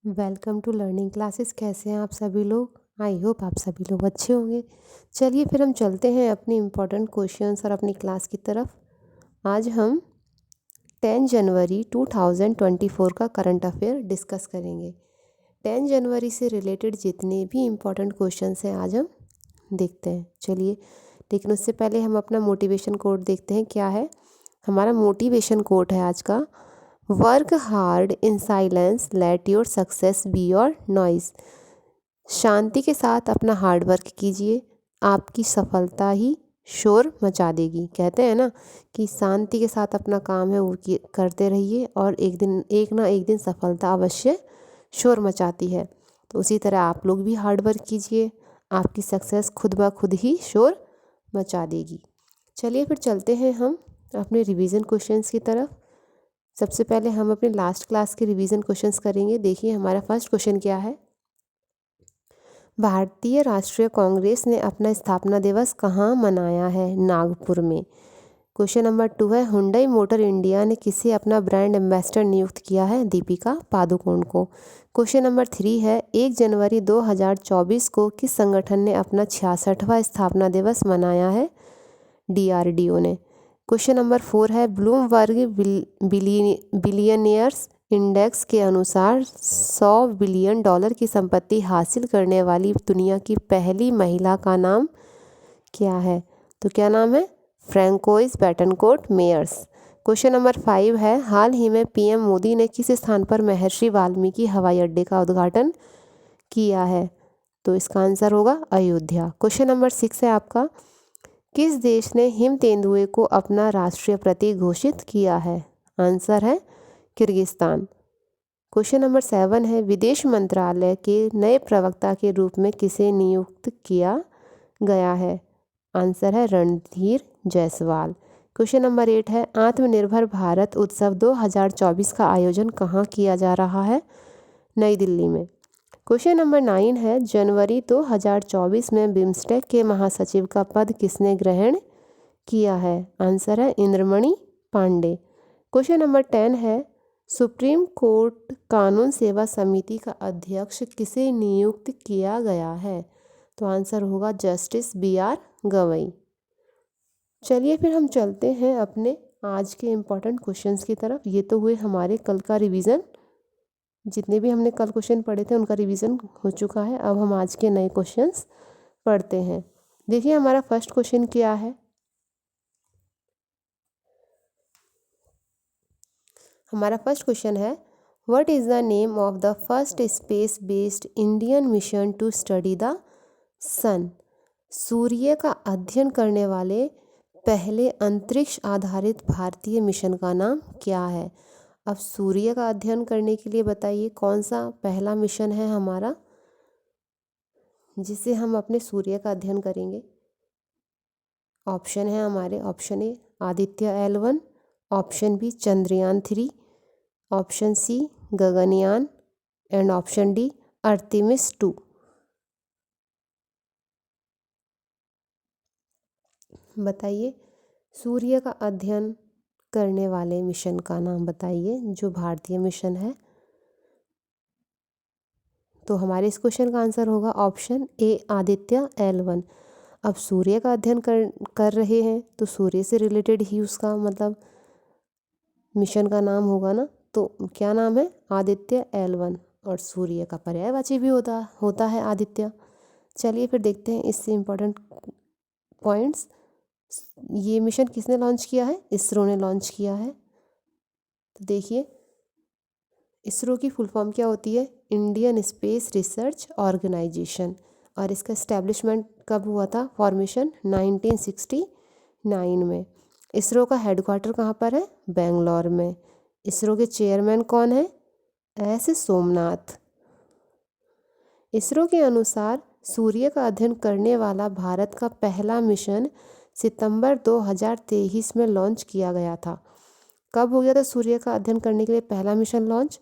Welcome to learning classes. कैसे हैं आप सभी लोग? आई होप आप सभी लोग अच्छे होंगे। चलिए फिर हम चलते हैं अपनी इम्पोर्टेंट क्वेश्चंस और अपनी क्लास की तरफ। आज हम 10 जनवरी 2024 का करंट अफेयर डिस्कस करेंगे। 10 जनवरी से रिलेटेड जितने भी इम्पोर्टेंट क्वेश्चंस हैं आज हम देखते हैं। चलिए, लेकिन उससे पहले हम अपना मोटिवेशन कोट देखते हैं क्या है। हमारा मोटिवेशन कोट है आज का, work hard in silence, let your success be your noise. शांति के साथ अपना हार्ड वर्क कीजिए, आपकी सफलता ही शोर मचा देगी। कहते हैं ना कि शांति के साथ अपना काम है वो करते रहिए और एक ना एक दिन सफलता अवश्य शोर मचाती है। तो उसी तरह आप लोग भी हार्ड वर्क कीजिए, आपकी सक्सेस खुद ब खुद ही शोर मचा देगी। चलिए फिर चलते हैं हम अपने रिवीजन क्वेश्चंस की तरफ। सबसे पहले हम अपने लास्ट क्लास के रिवीजन क्वेश्चंस करेंगे। देखिए हमारा फर्स्ट क्वेश्चन क्या है। भारतीय राष्ट्रीय कांग्रेस ने अपना स्थापना दिवस कहाँ मनाया है? नागपुर में। क्वेश्चन नंबर 2 है, हुंडई मोटर इंडिया ने किसे अपना ब्रांड एम्बेसडर नियुक्त किया है? दीपिका पादुकोण को। क्वेश्चन नंबर 3 है, 1 जनवरी 2024 को किस संगठन ने अपना 66वां स्थापना दिवस मनाया है? DRDO ने। क्वेश्चन नंबर 4 है, ब्लूमबर्ग बिलियनियर्स इंडेक्स के अनुसार $100 बिलियन की संपत्ति हासिल करने वाली दुनिया की पहली महिला का नाम क्या है? तो क्या नाम है? Francoise Bettencourt Meyers. Question number 5 है, हाल ही में PM मोदी ने किस स्थान पर महर्षि वाल्मीकि हवाई अड्डे का उद्घाटन किया है? तो इसका आंसर होगा अयोध्या। क्वेश्चन नंबर 6 है आपका, किस देश ने हिम तेंदुए को अपना राष्ट्रीय प्रतीक घोषित किया है? आंसर है किर्गिस्तान। क्वेश्चन नंबर 7 है, विदेश मंत्रालय के नए प्रवक्ता के रूप में किसे नियुक्त किया गया है? आंसर है रणधीर जायसवाल। क्वेश्चन नंबर 8 है, आत्मनिर्भर भारत उत्सव 2024 का आयोजन कहाँ किया जा रहा है? नई दिल्ली में। क्वेश्चन नंबर 9 है, जनवरी 2024 में बिम्स्टेक के महासचिव का पद किसने ग्रहण किया है? आंसर है इंद्रमणि पांडे। क्वेश्चन नंबर 10 है, सुप्रीम कोर्ट कानून सेवा समिति का अध्यक्ष किसे नियुक्त किया गया है? तो आंसर होगा जस्टिस BR गवई। चलिए फिर हम चलते हैं अपने आज के इम्पोर्टेंट क्वेश्चंस की तरफ। ये तो हुए हमारे कल का रिवीजन, जितने भी हमने कल क्वेश्चन पढ़े थे उनका रिवीजन हो चुका है। अब हम आज के नए क्वेश्चंस पढ़ते हैं। देखिए हमारा फर्स्ट क्वेश्चन क्या है। हमारा फर्स्ट क्वेश्चन है, what is the name of the first space based Indian mission to study the sun? सूर्य का अध्ययन करने वाले पहले अंतरिक्ष आधारित भारतीय मिशन का नाम क्या है? अब सूर्य का अध्ययन करने के लिए बताइए कौन सा पहला मिशन है हमारा जिससे हम अपने सूर्य का अध्ययन करेंगे? ऑप्शन है हमारे, option A Aditya L1, option B Chandrayaan 3, option C Gaganyaan and option D Artemis 2। बताइए सूर्य का अध्ययन करने वाले मिशन का नाम बताइए जो भारतीय मिशन है। तो हमारे इस क्वेश्चन का आंसर होगा ऑप्शन ए आदित्य L1। अब सूर्य का अध्ययन कर रहे हैं तो सूर्य से रिलेटेड ही उसका मतलब मिशन का नाम होगा ना। तो क्या नाम है? आदित्य L1। और सूर्य का पर्यायवाची भी होता है आदित्य। चलिए फिर देखते हैं इससे इम्पोर्टेंट पॉइंट्स। ये मिशन किसने लॉन्च किया है? इसरो ने लॉन्च किया है। तो देखिए इसरो की फुल फॉर्म क्या होती है? Indian space research organisation. और इसका इस्टेब्लिशमेंट कब हुआ था? फॉर्मेशन 1969 में। इसरो का हेडक्वार्टर कहाँ पर है? बेंगलोर में। इसरो के चेयरमैन कौन है? S सोमनाथ। इसरो के अनुसार सूर्य का अध्ययन करने वाला भारत का पहला मिशन सितंबर 2023 में लॉन्च किया गया था। कब हो गया था सूर्य का अध्ययन करने के लिए पहला मिशन लॉन्च?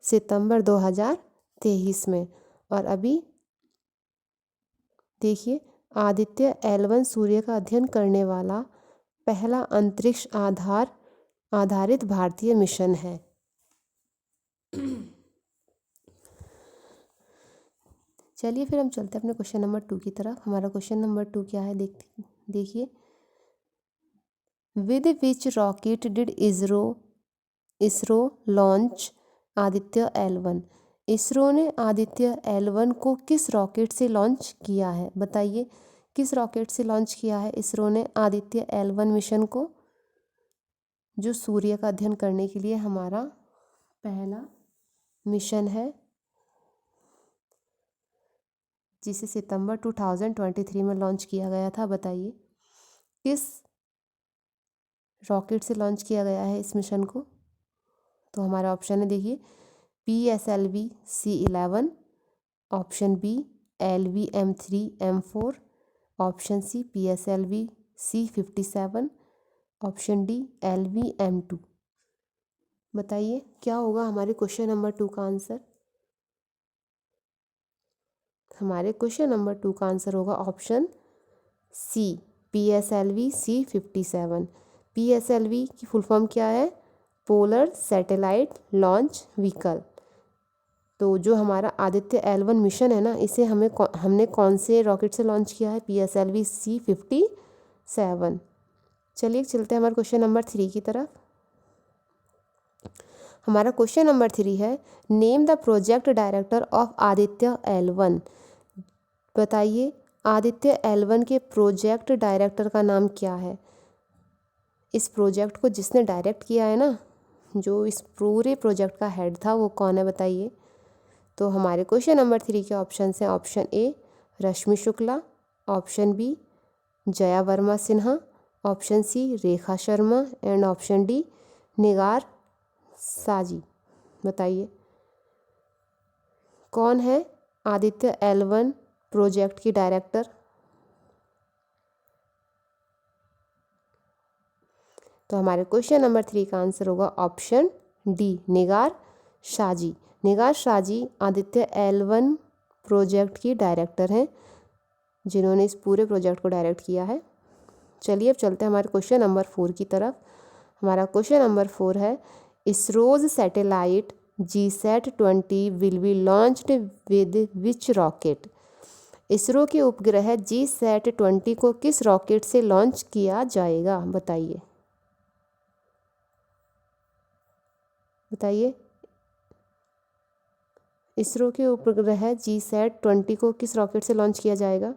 सितंबर 2023 में। और अभी देखिए आदित्य L1 सूर्य का अध्ययन करने वाला पहला अंतरिक्ष आधारित भारतीय मिशन है। चलिए फिर हम चलते हैं अपने क्वेश्चन नंबर 2 की तरफ। हमारा क्वेश्चन नंबर 2 क्या है देखिए, with which rocket did ISRO launch Aditya L1। ISRO ने आदित्य L1 को किस रॉकेट से लॉन्च किया है? बताइए, किस रॉकेट से लॉन्च किया है इसरो ने आदित्य L1 मिशन को, जो सूर्य का अध्ययन करने के लिए हमारा पहला मिशन है, जिसे सितंबर 2023 में लॉन्च किया गया था। बताइए किस रॉकेट से लॉन्च किया गया है इस मिशन को? तो हमारा ऑप्शन है देखिए, PSLV C11, option B LV M3M4, option C PSLV C57, option D LV M2। बताइए क्या होगा हमारे क्वेश्चन नंबर 2 का आंसर? हमारे क्वेश्चन नंबर 2 का आंसर होगा option C PSLV C57। PSLV की फुल फॉर्म क्या है? Polar satellite launch vehicle. तो जो हमारा आदित्य L1 मिशन है ना, इसे हमने कौन से रॉकेट से लॉन्च किया है? PSLV C57। चलिए चलते हैं हमारे क्वेश्चन नंबर 3 की तरफ। हमारा क्वेश्चन नंबर 3 है, name the project director of Aditya L1। बताइए आदित्य L1 के प्रोजेक्ट डायरेक्टर का नाम क्या है? इस प्रोजेक्ट को जिसने डायरेक्ट किया है ना, जो इस पूरे प्रोजेक्ट का हेड था, वो कौन है? बताइए। तो हमारे क्वेश्चन नंबर 3 के ऑप्शन हैं, option A Rashmi Shukla, option B Jaya Verma Sinha, option C Rekha Sharma and option D Nigar Shaji. बताइए कौन है आदित्य L1 प्रोजेक्ट की डायरेक्टर? तो हमारे क्वेश्चन नंबर 3 का आंसर होगा ऑप्शन डी निगार शाजी। निगार शाजी आदित्य L1 प्रोजेक्ट की डायरेक्टर हैं, जिन्होंने इस पूरे प्रोजेक्ट को डायरेक्ट किया है। चलिए अब चलते हैं हमारे क्वेश्चन नंबर 4 की तरफ। हमारा क्वेश्चन नंबर 4 है, ISRO's satellite GSAT-20 will be launched with which rocket. ISRO के उपग्रह GSAT-20 को किस रॉकेट से लॉन्च किया जाएगा? बताइए बताइए इसरो के उपग्रह GSAT-20 को किस रॉकेट से लॉन्च किया जाएगा?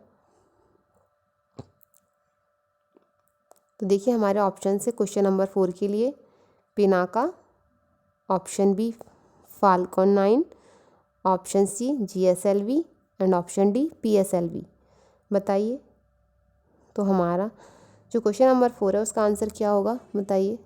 तो देखिए हमारे ऑप्शन से क्वेश्चन नंबर 4 के लिए, Pinaka, option B Falcon 9, option C GSLV and option D PSLV। बताइए तो हमारा जो क्वेश्चन नंबर 4 है उसका आंसर क्या होगा? बताइए।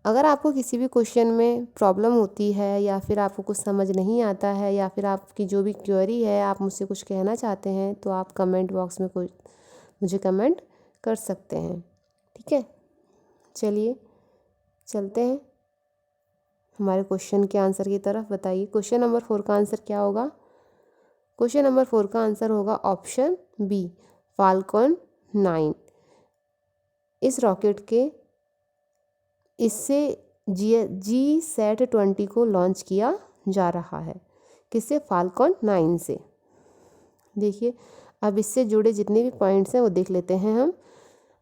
अगर आपको किसी भी क्वेश्चन में प्रॉब्लम होती है, या फिर आपको कुछ समझ नहीं आता है, या फिर आपकी जो भी क्वेरी है, आप मुझसे कुछ कहना चाहते हैं, तो आप कमेंट बॉक्स में मुझे कमेंट कर सकते हैं। ठीक है, चलिए चलते हैं हमारे क्वेश्चन के आंसर की तरफ। बताइए क्वेश्चन नंबर 4 का आंसर क्या होगा? क्वेश्चन नंबर 4 का आंसर होगा ऑप्शन बी फाल्कन 9। इस रॉकेट के इससे GSAT-20 को लॉन्च किया जा रहा है। किससे? फाल्कन 9 से। देखिए अब इससे जुड़े जितने भी पॉइंट्स हैं वो देख लेते हैं हम।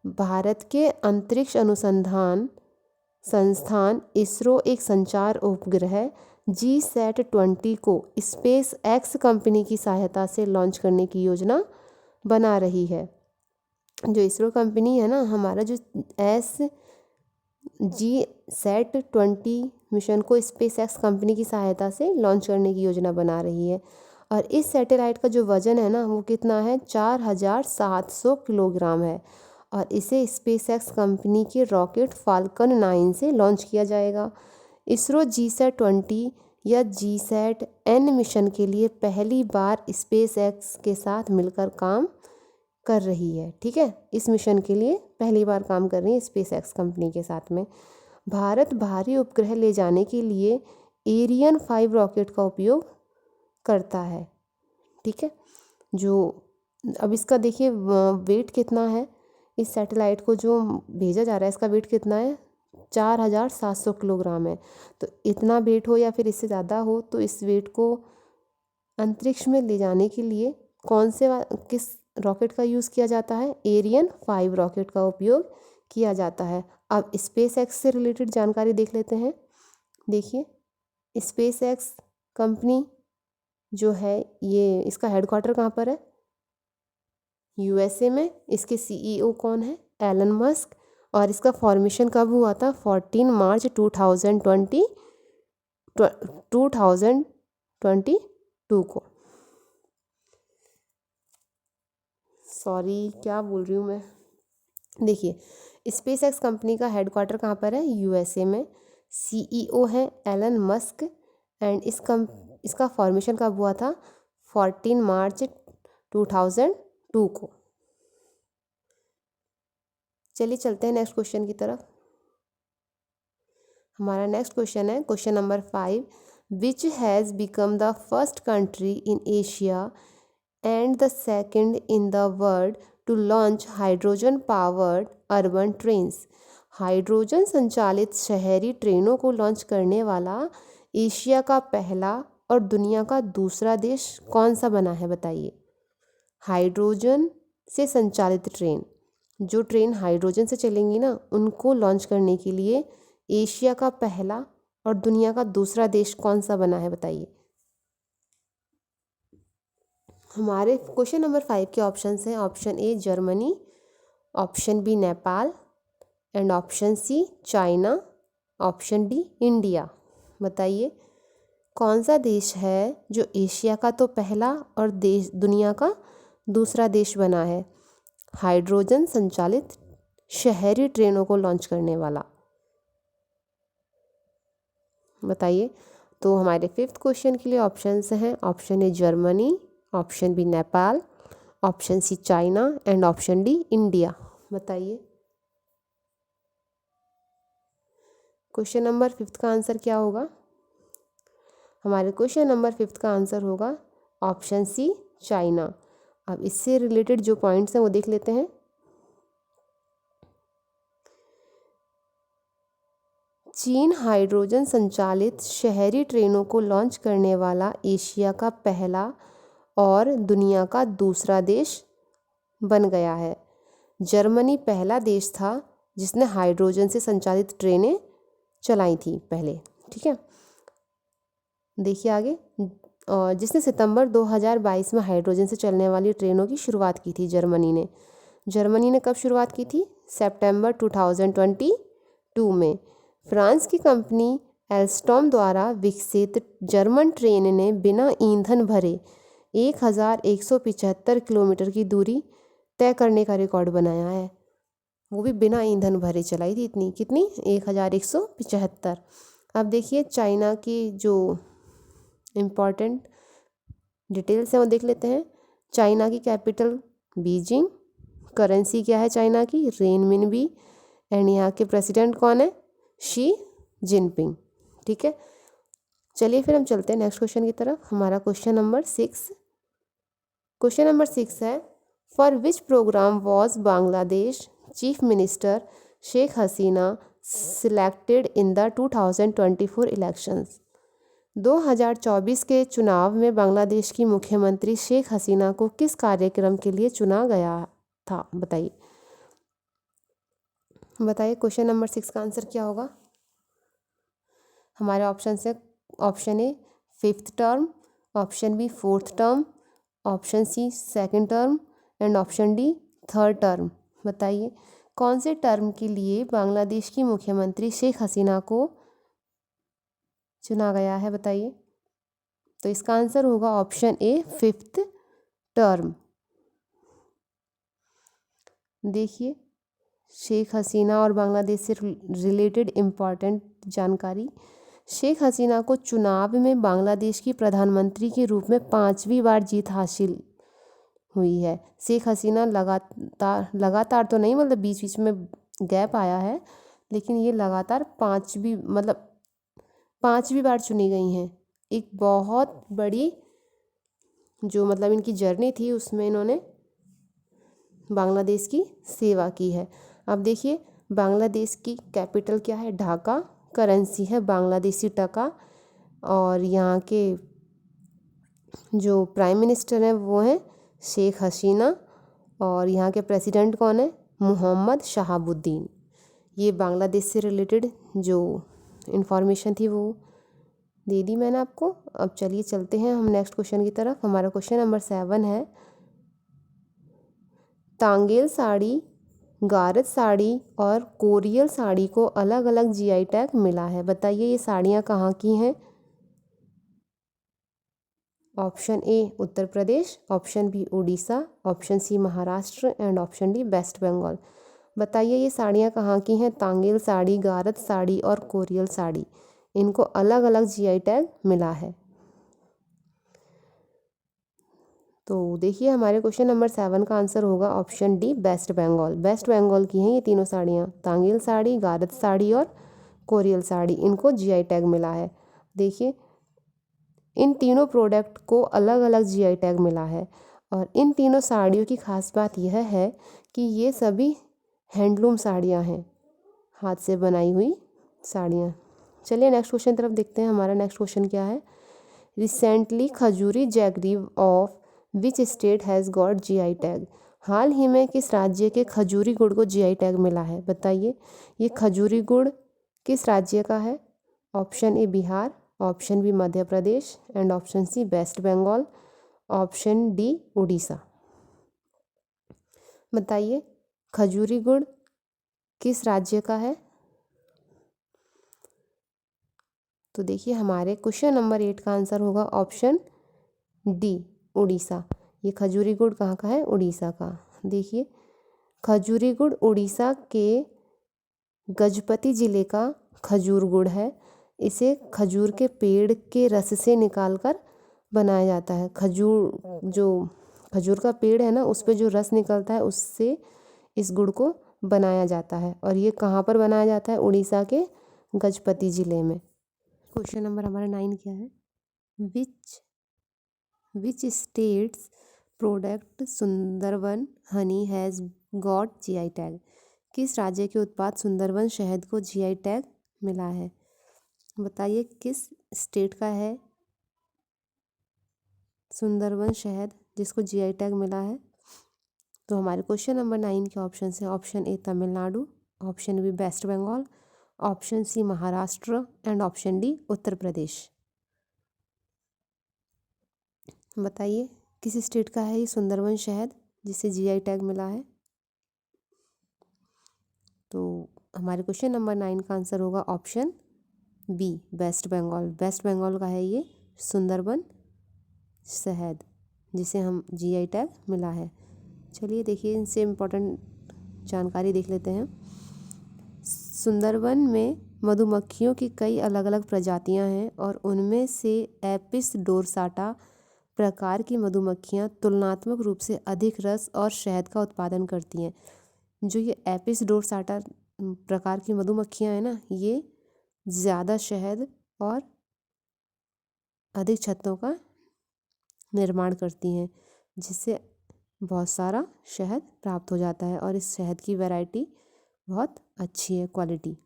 भारत के अंतरिक्ष अनुसंधान संस्थान इसरो एक संचार उपग्रह GSAT-20 को SpaceX कंपनी की सहायता से लॉन्च करने की योजना बना रही है। जो इसरो कंपनी है ना, हमारा जो GSAT-20 मिशन को SpaceX कंपनी की सहायता से लॉन्च करने की योजना बना रही है। और इस सैटेलाइट का जो वज़न है ना, वो कितना है? 4700 किलोग्राम है। और इसे SpaceX कंपनी के रॉकेट फाल्कन 9 से लॉन्च किया जाएगा। इसरो GSAT-20 या GSAT-N मिशन के लिए पहली बार SpaceX के साथ मिलकर काम कर रही है। ठीक है, इस मिशन के लिए पहली बार काम कर रही है SpaceX कंपनी के साथ में। भारत भारी उपग्रह ले जाने के लिए एरियन 5 रॉकेट का उपयोग करता है। ठीक है, जो अब इसका देखिए वेट कितना है, इस सैटेलाइट को जो भेजा जा रहा है इसका वेट कितना है? 4700 किलोग्राम है। तो इतना वेट हो या फिर इससे ज़्यादा हो, तो इस वेट को अंतरिक्ष में ले जाने के लिए किस रॉकेट का यूज़ किया जाता है? एरियन 5 रॉकेट का उपयोग किया जाता है। अब स्पेस एक्स से रिलेटेड जानकारी देख लेते हैं। देखिए स्पेस एक्स कंपनी जो है ये इसका हेडक्वार्टर कहाँ पर है? यूएसए में। इसके सीईओ कौन है? Elon Musk. और इसका फॉर्मेशन कब हुआ था? 14 मार्च 2022 को। सॉरी, क्या बोल रही हूँ मैं। देखिए स्पेस एक्स कंपनी का हेडक्वार्टर कहाँ पर है? यूएसए में। सीईओ है एलन मस्क एंड इसका फॉर्मेशन कब हुआ था? 14 मार्च 2002 को। चलिए चलते हैं नेक्स्ट क्वेश्चन की तरफ। हमारा नेक्स्ट क्वेश्चन है question number 5, which has become the first country in Asia and the second in the world to launch hydrogen powered urban trains. Hydrogen संचालित शहरी ट्रेनों को लॉन्च करने वाला एशिया का पहला और दुनिया का दूसरा देश कौन सा बना है? बताइए। हाइड्रोजन से संचालित ट्रेन, जो ट्रेन हाइड्रोजन से चलेंगी ना, उनको लॉन्च करने के लिए एशिया का पहला और दुनिया का दूसरा देश कौन सा बना है? बताइए। हमारे क्वेश्चन नंबर 5 के ऑप्शंस हैं। Option A Germany, option B Nepal and option C China, option D India. बताइए कौन सा देश है जो एशिया का तो पहला और दुनिया का दूसरा देश बना है हाइड्रोजन संचालित शहरी ट्रेनों को लॉन्च करने वाला? बताइए। तो हमारे 5th क्वेश्चन के लिए ऑप्शंस हैं। Option A Germany, option B Nepal, option C China and option D India. बताइए क्वेश्चन नंबर 5th का आंसर क्या होगा? हमारे क्वेश्चन नंबर 5th का आंसर होगा ऑप्शन सी चाइना। अब इससे रिलेटेड जो पॉइंट्स हैं वो देख लेते हैं। चीन हाइड्रोजन संचालित शहरी ट्रेनों को लॉन्च करने वाला एशिया का पहला और दुनिया का दूसरा देश बन गया है। जर्मनी पहला देश था जिसने हाइड्रोजन से संचालित ट्रेनें चलाई थी पहले। ठीक है, देखिए आगे। और जिसने सितंबर 2022 में हाइड्रोजन से चलने वाली ट्रेनों की शुरुआत की थी जर्मनी ने। जर्मनी ने कब शुरुआत की थी? सितंबर 2022 में। फ्रांस की कंपनी एल्स्टॉम द्वारा विकसित जर्मन ट्रेन ने बिना ईंधन भरे 1175 किलोमीटर की दूरी तय करने का रिकॉर्ड बनाया है। वो भी बिना ईंधन भरे चलाई थी। कितनी? 1175। अब देखिए चाइना की जो इम्पॉर्टेंट डिटेल्स हैं वो देख लेते हैं। चाइना की कैपिटल बीजिंग, करेंसी क्या है चाइना की? रेनमिनबी एंड यहाँ के प्रेसिडेंट कौन है? Xi Jinping. ठीक है, चलिए फिर हम चलते हैं नेक्स्ट क्वेश्चन की तरफ। हमारा क्वेश्चन नंबर 6 है, for which program was Bangladesh chief minister Sheikh Hasina selected in the 2024 elections. 2024 के चुनाव में बांग्लादेश की मुख्यमंत्री शेख हसीना को किस कार्यक्रम के लिए चुना गया था? बताइए। क्वेश्चन नंबर 6 का आंसर क्या होगा? हमारे ऑप्शन से option A 5th term, option B 4th term, option C 2nd term and option D 3rd term. बताइए कौन से टर्म के लिए बांग्लादेश की मुख्यमंत्री शेख हसीना को चुना गया है? बताइए। तो इसका आंसर होगा ऑप्शन ए 5th टर्म। देखिए शेख हसीना और बांग्लादेश से रिलेटेड इम्पॉर्टेंट जानकारी। शेख हसीना को चुनाव में बांग्लादेश की प्रधानमंत्री के रूप में 5वीं बार जीत हासिल हुई है। शेख हसीना लगातार तो नहीं, मतलब बीच बीच में गैप आया है, लेकिन ये लगातार 5वीं बार चुनी गई हैं। एक बहुत बड़ी जो मतलब इनकी जर्नी थी उसमें इन्होंने बांग्लादेश की सेवा की है। अब देखिए बांग्लादेश की कैपिटल क्या है? ढाका, करेंसी है बांग्लादेशी टका और यहाँ के जो प्राइम मिनिस्टर हैं वो हैं शेख हसीना, और यहाँ के प्रेसिडेंट कौन है, मोहम्मद शहाबुद्दीन। ये बांग्लादेश से रिलेटेड जो इन्फॉर्मेशन थी वो दे दी मैंने आपको। अब चलिए चलते हैं हम नेक्स्ट क्वेश्चन की तरफ। हमारा क्वेश्चन नंबर 7 है, तांगेल साड़ी, गारत साड़ी और कोरियल साड़ी को अलग अलग जीआई टैग मिला है। बताइए ये साड़ियाँ कहाँ की हैं। Option A Uttar Pradesh, option B Orissa, option C Maharashtra and option D West Bengal. बताइए ये साड़ियाँ कहाँ की हैं। तांगेल साड़ी, गारत साड़ी और कोरियल साड़ी, इनको अलग अलग जीआई टैग मिला है। तो देखिए हमारे क्वेश्चन नंबर 7 का आंसर होगा ऑप्शन डी वेस्ट बंगाल। वेस्ट बंगाल की हैं ये तीनों साड़ियाँ, तांगेल साड़ी, गारत साड़ी और कोरियल साड़ी, इनको जीआई टैग मिला है। देखिए इन तीनों प्रोडक्ट को अलग अलग जीआई टैग मिला है, और इन तीनों साड़ियों की खास बात यह है कि ये सभी हैंडलूम साड़ियाँ हैं, हाथ से बनाई हुई साड़ियाँ। चलिए नेक्स्ट क्वेश्चन तरफ देखते हैं। हमारा नेक्स्ट क्वेश्चन क्या है, recently Khajuri jaggery of which state has got GI tag. हाल ही में किस राज्य के खजूरी गुड़ को जीआई टैग मिला है। बताइए ये खजूरी गुड़ किस राज्य का है। Option A Bihar, option B Madhya Pradesh and option C West Bengal, option D Orissa. बताइए खजूरी गुड़ किस राज्य का है। तो देखिए हमारे क्वेश्चन नंबर 8 का आंसर होगा ऑप्शन डी उड़ीसा। ये खजूरी गुड़ कहाँ का है, उड़ीसा का। देखिए खजूरी गुड़ उड़ीसा के गजपति ज़िले का खजूर गुड़ है। इसे खजूर के पेड़ के रस से निकालकर बनाया जाता है। खजूर का पेड़ है ना, उस पे जो रस निकलता है उससे इस गुड़ को बनाया जाता है। और ये कहाँ पर बनाया जाता है, उड़ीसा के गजपति ज़िले में। क्वेश्चन नंबर हमारा 9 क्या है, which states product Sundarban Honey has got GI tag. किस राज्य के उत्पाद सुंदरबन शहद को जीआई टैग मिला है। बताइए किस स्टेट का है सुंदरबन शहद जिसको जीआई टैग मिला है। तो हमारे क्वेश्चन नंबर 9 के ऑप्शन है, option A Tamil Nadu, option B waste Bengal, option C Maharashtra and option D Uttar Pradesh. बताइए किस स्टेट का है ये सुंदरबन शहद जिसे जीआई टैग मिला है। तो हमारे क्वेश्चन नंबर 9 का आंसर होगा option B waste Bengal. West Bengal का है ये सुंदरबन शहद जिसे हम जीआई टैग मिला है। चलिए देखिए इनसे इम्पोर्टेंट जानकारी देख लेते हैं। सुंदरबन में मधुमक्खियों की कई अलग अलग प्रजातियां हैं, और उनमें से एपिस डोरसाटा प्रकार की मधुमक्खियां तुलनात्मक रूप से अधिक रस और शहद का उत्पादन करती हैं। जो ये एपिस डोरसाटा प्रकार की मधुमक्खियां हैं ना, ये ज़्यादा शहद और अधिक छत्तों का निर्माण करती हैं, जिससे बहुत सारा शहद प्राप्त हो जाता है। और इस शहद की वैरायटी बहुत अच्छी है, क्वालिटी,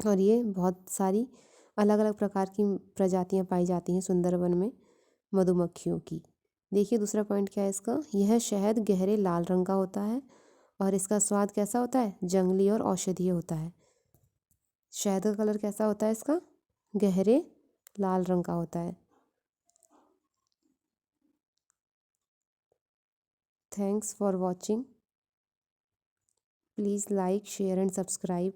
और ये बहुत सारी अलग अलग प्रकार की प्रजातियां पाई जाती हैं सुंदरबन में मधुमक्खियों की। देखिए दूसरा पॉइंट क्या है इसका, यह शहद गहरे लाल रंग का होता है, और इसका स्वाद कैसा होता है, जंगली और औषधीय होता है। शहद का कलर कैसा होता है इसका, गहरे लाल रंग का होता है। Thanks for watching. Please like, share and subscribe.